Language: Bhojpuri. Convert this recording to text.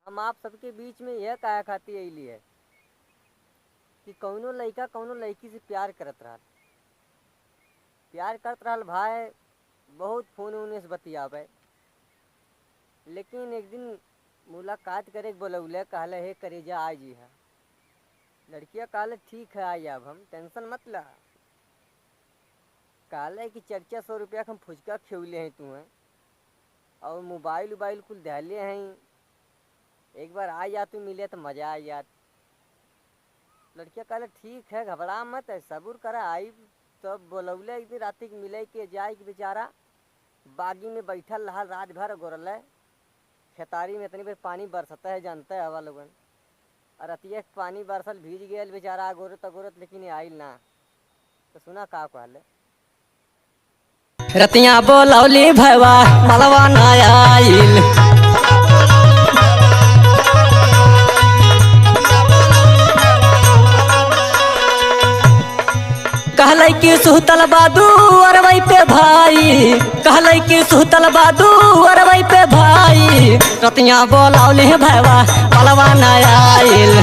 हम आप सबके बीच में यह कहा खाती अली है कि कौनो लड़का कौनो लड़की से प्यार करत रहल भाई, बहुत फ़ोन उन से बतियावे, लेकिन एक दिन मुलाकात करे बोलौले, कहले हे करेजा आ जी है। लड़किया कहले ठीक है आई, अब हम टेंशन मत ला। कहले कि 400 रुपया हम फुचका खियौले हैं तुम्हें और मोबाइल उबाइल कुल दहले हैं, एक बार आ जा तू मिले तो मज़ा आ जात। लड़किया कहले ठीक है घबरा मत, सबूर करा आई। तब बोलौले एक दिन राति के मिले के जाए कि बेचारा बागी में बैठल रहा रात भर गोरल है। खेतारी में इतनी बेर पानी बरसता है, जानता है हवा लोगन, और रतिया पानी बरसल भीज गया बेचारा गोरत गोरत, लेकिन आइल ना। तो सुना का कहले, रतिया बोलौली भैया मलवा ना आइल, कहले कि सुतल बादू अरवई पे भाई, कहले कि सुतल बादू अरवई पे भाई, रतिया बोलौली भैया मलवा ना आइल।